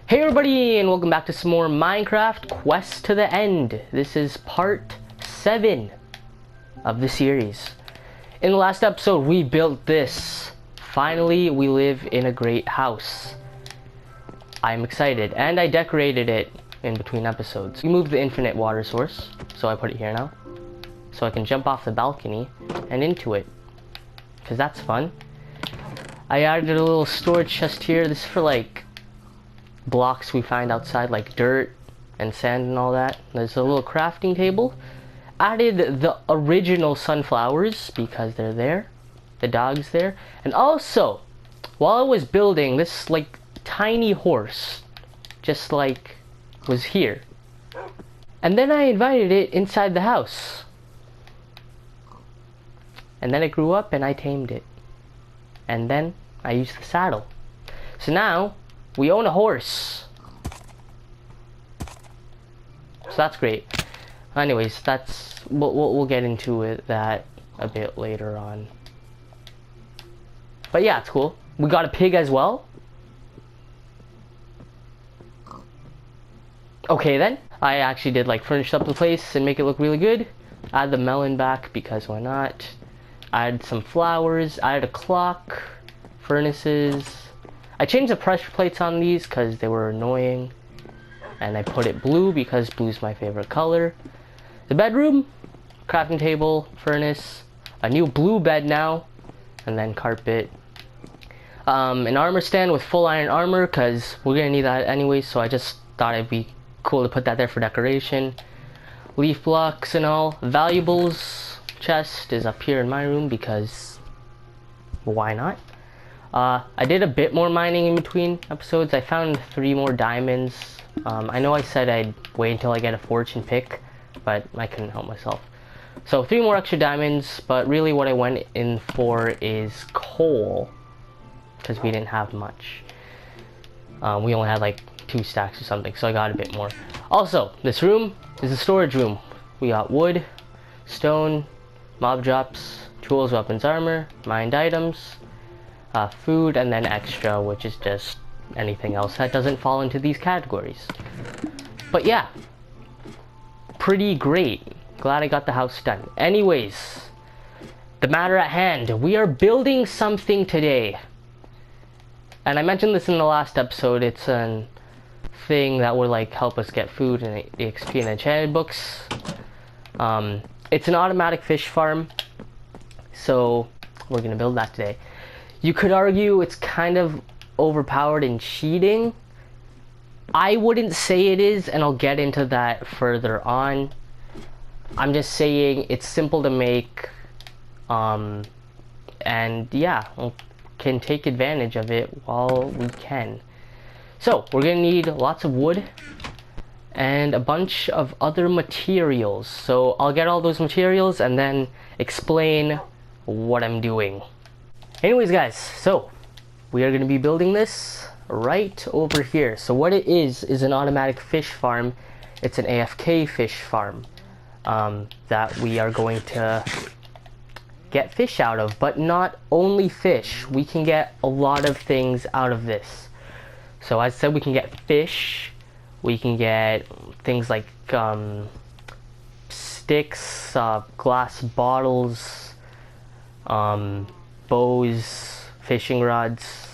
Hey everybody, and welcome back to some more Minecraft Quest to the End. This is part 7 of the series. In the last episode, we built this. Finally, we live in a great house. I'm excited, and I decorated it in between episodes. We moved the infinite water source, so I put it here now. So I can jump off the balcony and into it, because that's fun. I added a little storage chest here. This is for like blocks we find outside, like dirt and sand and all that. There's a little crafting table. Added the original sunflowers because they're there. The dog's there. And also, while I was building, this like tiny horse just like was here. And then I invited it inside the house. And then it grew up and I tamed it. And then I used the saddle. So now we own a horse. So that's great. Anyways, we'll get into that a bit later on. But yeah, it's cool. We got a pig as well. Okay then. I actually did like furnish up the place and make it look really good. Add the melon back because why not? Add some flowers. Add a clock. Furnaces. I changed the pressure plates on these because they were annoying. And I put it blue because blue's my favorite color. The bedroom, crafting table, furnace, a new blue bed now, and then carpet. An armor stand with full iron armor because we're going to need that anyway, so I just thought it'd be cool to put that there for decoration. Leaf blocks and all. Valuables chest is up here in my room because why not? I did a bit more mining in between episodes. I found 3 more diamonds. I know I said I'd wait until I get a fortune pick, but I couldn't help myself. So 3 more extra diamonds, but really what I went in for is coal, because we didn't have much. We only had like 2 stacks or something, so I got a bit more. Also, this room is a storage room. We got wood, stone, mob drops, tools, weapons, armor, mined items, food, and then extra, which is just anything else that doesn't fall into these categories. But yeah, pretty great. Glad I got the house done. Anyways, the matter at hand. We are building something today. And I mentioned this in the last episode. It's a thing that will like help us get food and XP and enchanted books. It's an automatic fish farm. So we're gonna build that today. You could argue it's kind of overpowered and cheating. I wouldn't say it is, and I'll get into that further on. I'm just saying it's simple to make, and yeah, we can take advantage of it while we can. So we're gonna need lots of wood and a bunch of other materials. So I'll get all those materials and then explain what I'm doing. Anyways guys, so we are going to be building this right over here. So what it is an automatic fish farm. It's an AFK fish farm that we are going to get fish out of. But not only fish, we can get a lot of things out of this. So as I said, we can get fish, we can get things like sticks, glass bottles, bows, fishing rods,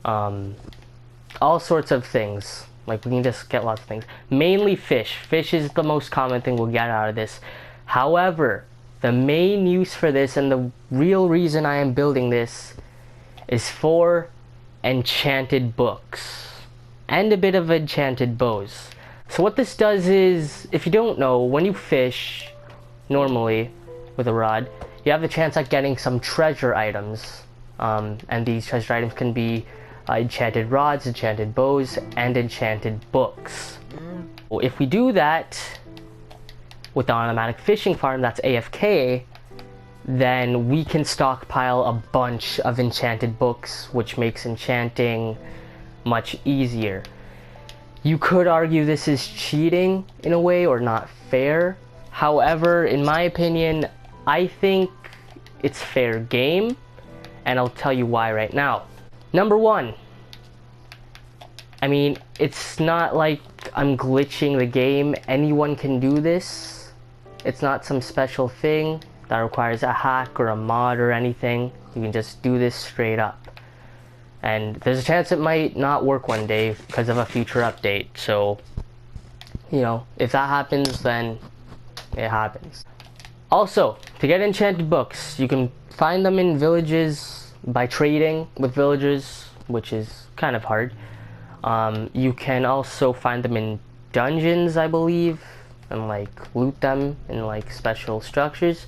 all sorts of things. Like we can just get lots of things. Mainly fish. Fish is the most common thing we'll get out of this. However, the main use for this and the real reason I am building this is for enchanted books and a bit of enchanted bows. So what this does is, if you don't know, when you fish normally with a rod, you have the chance at getting some treasure items. And these treasure items can be enchanted rods, enchanted bows, and enchanted books. Well, if we do that with the automatic fishing farm that's AFK, then we can stockpile a bunch of enchanted books, which makes enchanting much easier. You could argue this is cheating in a way or not fair. However, in my opinion, I think it's fair game, and I'll tell you why right now. Number 1, I mean, it's not like I'm glitching the game. Anyone can do this. It's not some special thing that requires a hack or a mod or anything. You can just do this straight up. And there's a chance it might not work one day because of a future update. So, you know, if that happens, then it happens. Also, to get enchanted books, you can find them in villages by trading with villagers, which is kind of hard. You can also find them in dungeons, I believe, and like loot them in like special structures.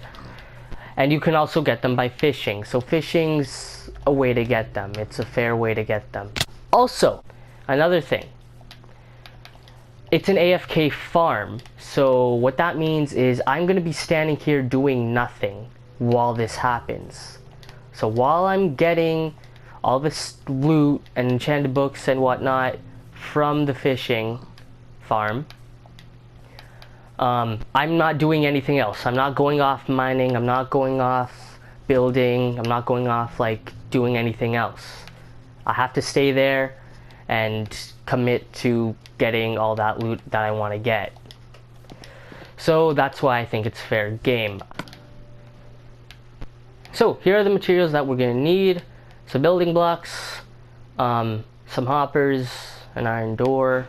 And you can also get them by fishing. So fishing's a way to get them. It's a fair way to get them. Also, another thing. It's an AFK farm. So what that means is I'm going to be standing here doing nothing while this happens. So while I'm getting all this loot and enchanted books and whatnot from the fishing farm, I'm not doing anything else. I'm not going off mining. I'm not going off building. I'm not going off like doing anything else. I have to stay there and commit to getting all that loot that I want to get. So that's why I think it's fair game. So here are the materials that we're going to need. Some building blocks, some hoppers, an iron door.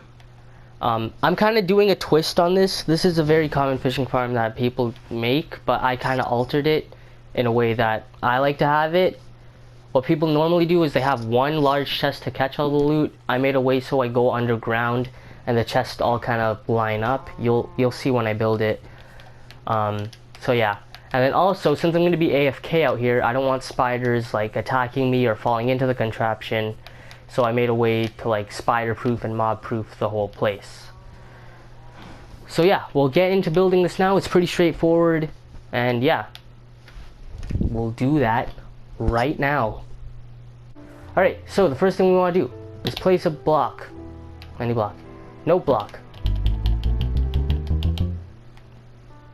I'm kind of doing a twist on this. This is a very common fishing farm that people make, but I kind of altered it in a way that I like to have it. What people normally do is they have one large chest to catch all the loot. I made a way so I go underground and the chests all kind of line up. You'll see when I build it. So yeah. And then also, since I'm going to be AFK out here, I don't want spiders like attacking me or falling into the contraption. So I made a way to like spider-proof and mob-proof the whole place. So yeah, we'll get into building this now. It's pretty straightforward. And yeah, we'll do that right now. Alright, so the first thing we want to do is place a block. Any block. Note block.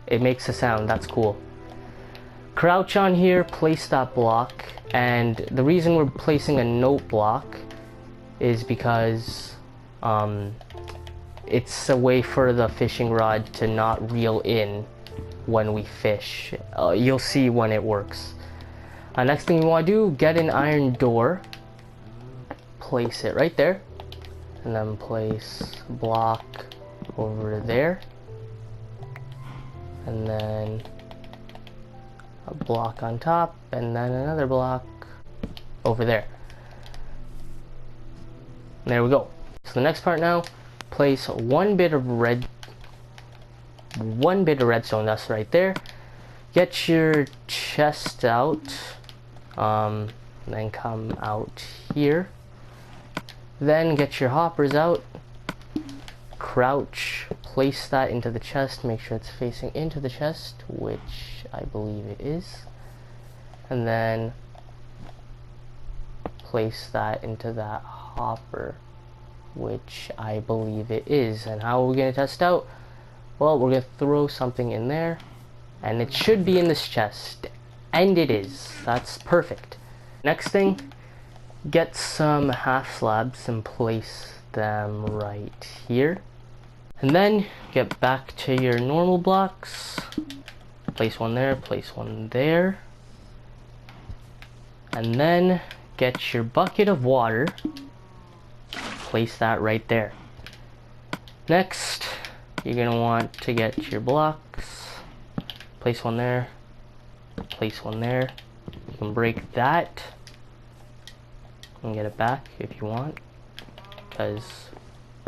It makes a sound, that's cool. Crouch on here, place that block, and the reason we're placing a note block is because it's a way for the fishing rod to not reel in when we fish. You'll see when it works. Next thing we want to do, get an iron door, place it right there, and then place block over there, and then a block on top, and then another block over there. And there we go. So the next part now, place one bit of redstone dust right there. Get your chest out, then come out here. Then get your hoppers out. Crouch, place that into the chest, make sure it's facing into the chest, which I believe it is, and then place that into that hopper, which I believe it is. And how are we going to test out? Well, we're going to throw something in there, and it should be in this chest, and it is. That's perfect. Next thing, get some half slabs and place them right here. And then get back to your normal blocks. Place one there, place one there. And then get your bucket of water. Place that right there. Next, you're gonna want to get your blocks. Place one there. Place one there. You can break that and get it back if you want, because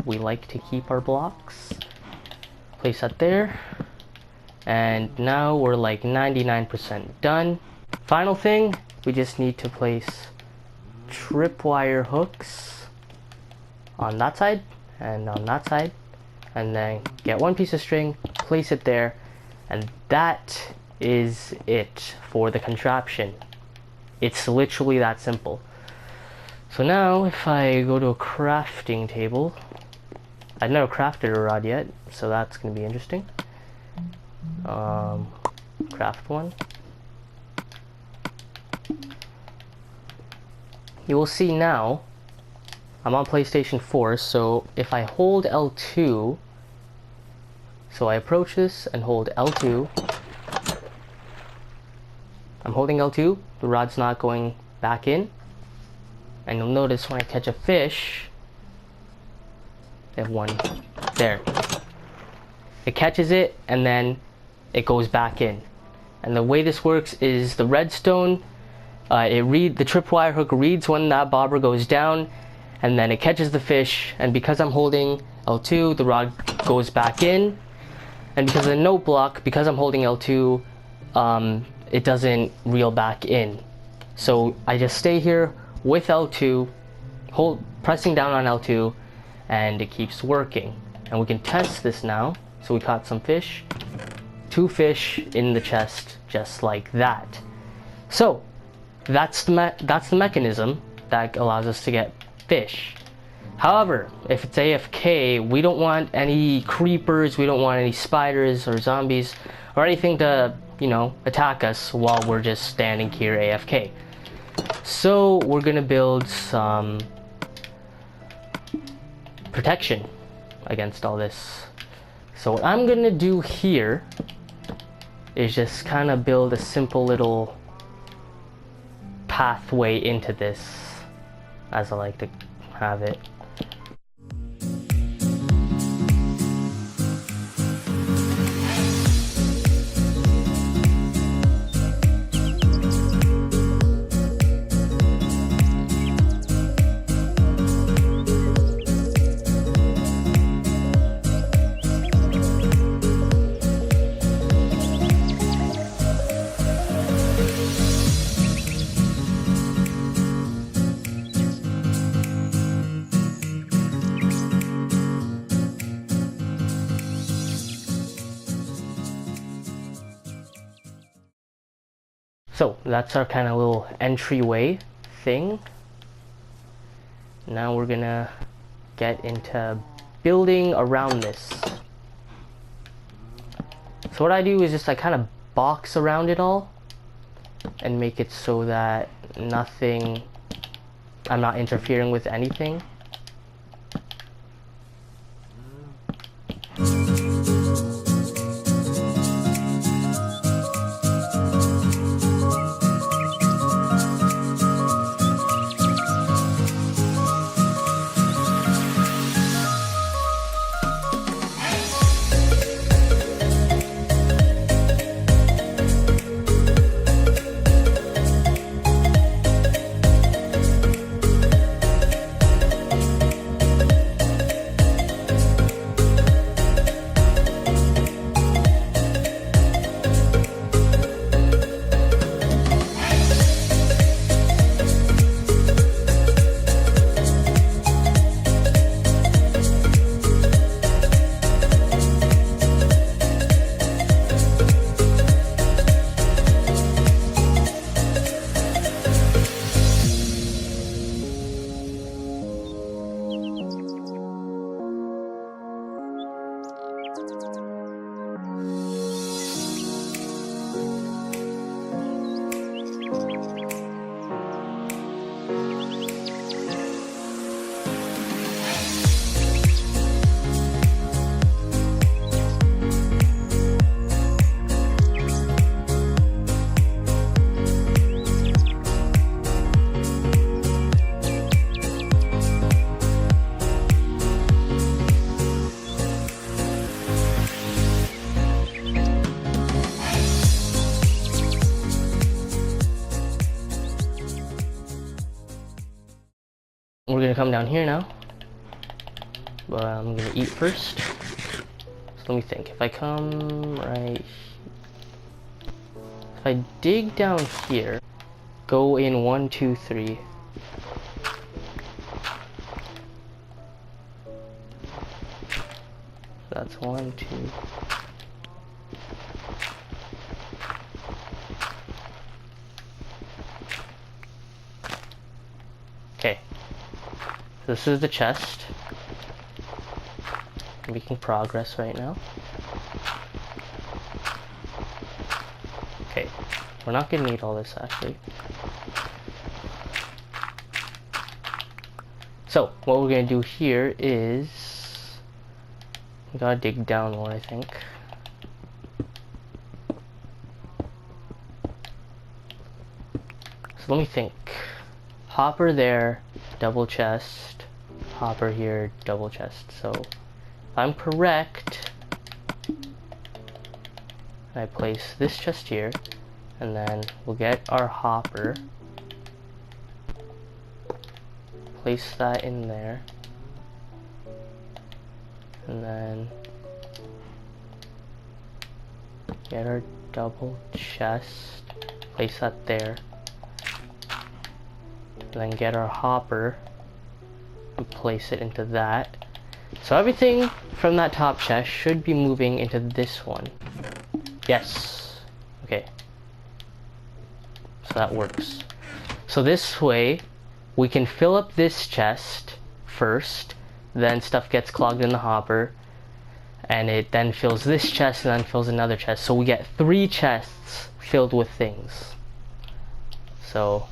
we like to keep our blocks. Place that there. And now we're like 99% done. Final thing, we just need to place tripwire hooks on that side and on that side. And then get one piece of string, place it there, and that is it for the contraption. It's literally that simple. So now if I go to a crafting table, I've never crafted a rod yet, so that's going to be interesting. Craft one. You will see now I'm on PlayStation 4, so if I hold L2, so I approach this and hold L2, I'm holding L2, the rod's not going back in, and you'll notice when I catch a fish, I have one there. It catches it and then it goes back in. And the way this works is the redstone, the tripwire hook reads when that bobber goes down, and then it catches the fish, and because I'm holding L2, the rod goes back in, and because of the note block, because I'm holding L2, it doesn't reel back in. So I just stay here with L2, pressing down on L2, and it keeps working. And we can test this now. So we caught some fish, 2 fish in the chest, just like that. So that's the mechanism that allows us to get fish. However, if it's AFK, we don't want any creepers, we don't want any spiders or zombies or anything to, attack us while we're just standing here AFK. So we're gonna build some protection against all this. So what I'm gonna do here is just kind of build a simple little pathway into this, as I like to have it. So that's our kind of little entryway thing. Now we're gonna get into building around this. So what I do is just I kind of box around it all and make it so that I'm not interfering with anything. We're gonna come down here now, but I'm gonna eat first. So let me think. If I come right, if I dig down here, go in 1, 2, 3. That's 1, 2. Okay. This is the chest. I'm making progress right now. Okay, we're not gonna need all this actually. So what we're gonna do here is we gotta dig down more, I think. So let me think. Hopper there, double chest. Hopper here, double chest. So if I'm correct, I place this chest here, and then we'll get our hopper, place that in there, and then get our double chest, place that there, and then get our hopper and place it into that. So everything from that top chest should be moving into this one. Yes. Okay. So that works. So this way, we can fill up this chest first, then stuff gets clogged in the hopper, and it then fills this chest and then fills another chest. So we get 3 chests filled with things. So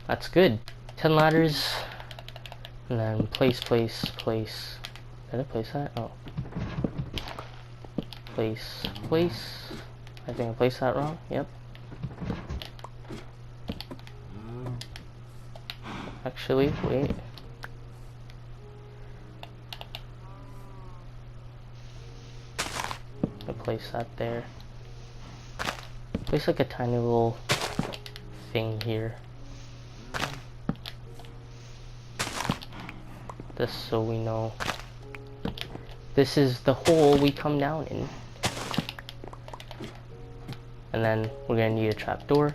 that's good. 10 ladders, and then place. Did I place that? Oh. Place. I think I placed that wrong. Yep. Actually, wait. I place that there. Place like a tiny little thing here. Just so we know. This is the hole we come down in. And then we're gonna need a trapdoor.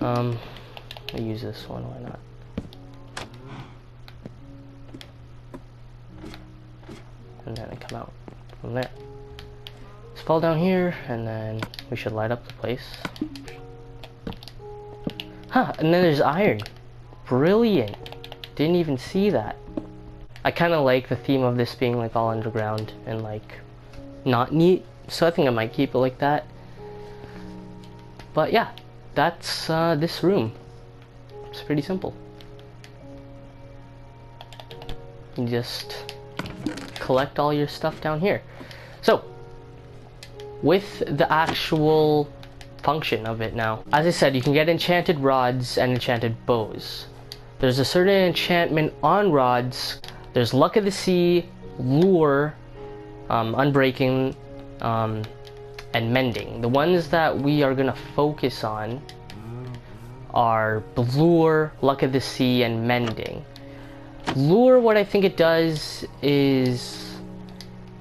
I'll use this one, why not? And then I come out from there. Just fall down here, and then we should light up the place. Huh, and then there's iron. Brilliant. Didn't even see that. I kind of like the theme of this being like all underground and like not neat, so I think I might keep it like that. But yeah, that's this room. It's pretty simple. You just collect all your stuff down here. So with the actual function of it now, as I said, you can get enchanted rods and enchanted bows. There's a certain enchantment on rods. There's Luck of the Sea, Lure, Unbreaking, and Mending. The ones that we are gonna focus on are Lure, Luck of the Sea, and Mending. Lure, what I think it does is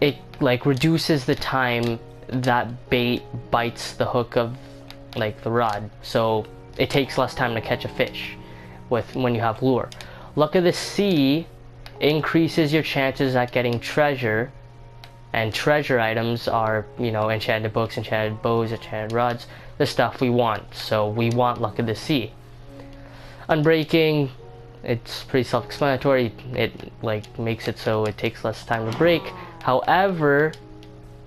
it like reduces the time that bait bites the hook of like the rod, so it takes less time to catch a fish with when you have Lure. Luck of the Sea increases your chances at getting treasure, and treasure items are, you know, enchanted books, enchanted bows, enchanted rods, the stuff we want. So we want Luck of the Sea. Unbreaking, it's pretty self-explanatory. It like makes it so it takes less time to break. However,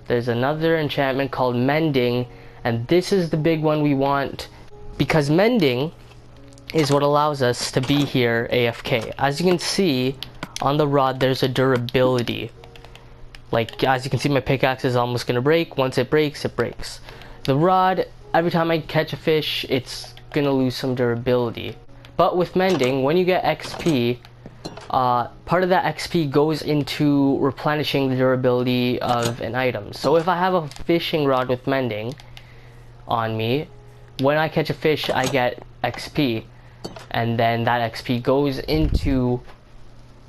there's another enchantment called Mending, and this is the big one we want, because Mending is what allows us to be here AFK. As you can see on the rod, there's a durability. Like, as you can see, my pickaxe is almost gonna break. Once it breaks, it breaks. The rod, every time I catch a fish, it's gonna lose some durability. But with Mending, when you get XP, part of that XP goes into replenishing the durability of an item. So if I have a fishing rod with Mending on me, when I catch a fish, I get XP. And then that XP goes into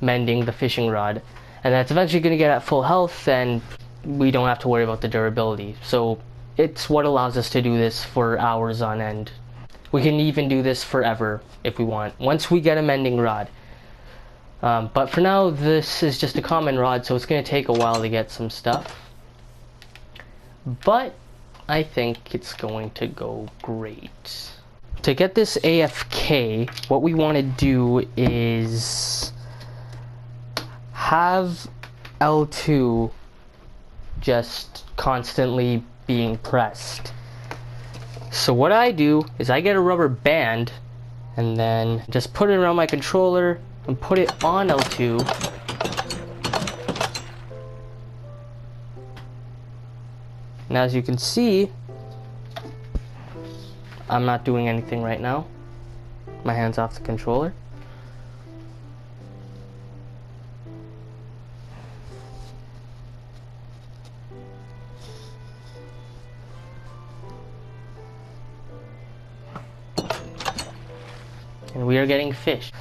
mending the fishing rod, and that's eventually going to get at full health, and we don't have to worry about the durability. So it's what allows us to do this for hours on end. We can even do this forever if we want, once we get a mending rod. But for now, this is just a common rod, so it's going to take a while to get some stuff. But I think it's going to go great. To get this AFK, what we want to do is have L2 just constantly being pressed. So what I do is I get a rubber band and then just put it around my controller and put it on L2. And as you can see, I'm not doing anything right now. My hand's off the controller. And we are getting fish.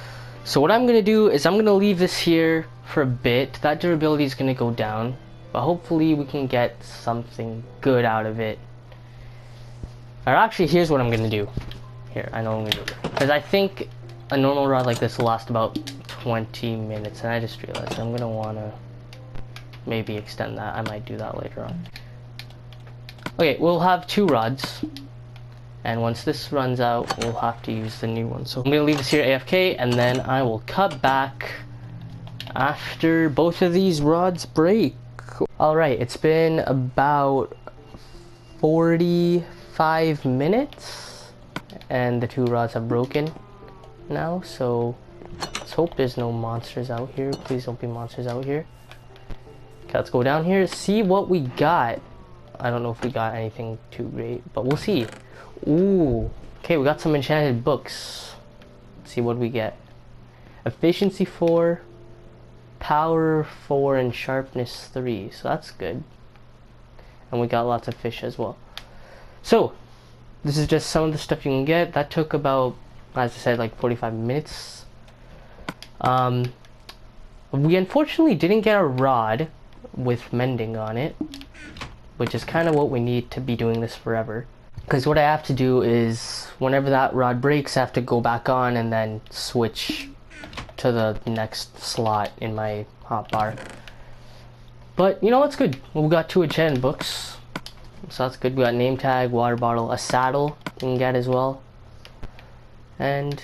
So what I'm gonna do is I'm gonna leave this here for a bit. That durability is gonna go down, but hopefully we can get something good out of it. Or actually, here's what I'm gonna do. Here, I know what I'm gonna do. Because I think a normal rod like this will last about 20 minutes, and I just realized I'm gonna wanna maybe extend that. I might do that later on. Okay, we'll have 2 rods. And once this runs out, we'll have to use the new one. So I'm gonna leave this here AFK, and then I will cut back after both of these rods break. Alright, it's been about 45 minutes, and the 2 rods have broken now, so let's hope there's no monsters out here. Please don't be monsters out here. Okay, let's go down here, see what we got. I don't know if we got anything too great, but we'll see. Ooh, okay, we got some enchanted books. Let's see what we get. Efficiency 4, power 4, and sharpness 3, so that's good. And we got lots of fish as well. So, this is just some of the stuff you can get. That took about, as I said, like 45 minutes. We unfortunately didn't get a rod with mending on it, which is kind of what we need to be doing this forever. Because what I have to do is, whenever that rod breaks, I have to go back on and then switch to the next slot in my hotbar. But, you know what's good? We got 2 enchanted books. So that's good. We got name tag, water bottle, a saddle you can get as well. And,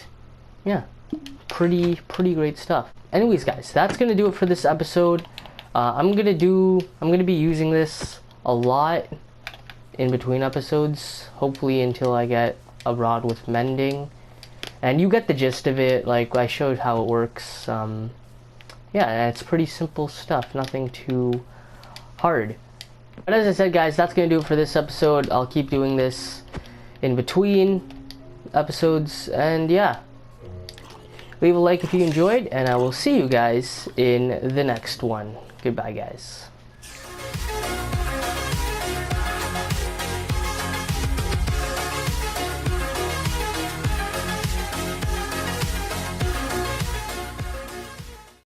yeah. Pretty great stuff. Anyways, guys, that's going to do it for this episode. I'm going to be using this a lot in between episodes, hopefully until I get a rod with mending, and you get the gist of it. Like, I showed how it works. Yeah, it's pretty simple stuff, nothing too hard. But as I said, guys, that's gonna do it for this episode. I'll keep doing this in between episodes, and yeah, leave a like if you enjoyed, and I will see you guys in the next one. Goodbye, guys.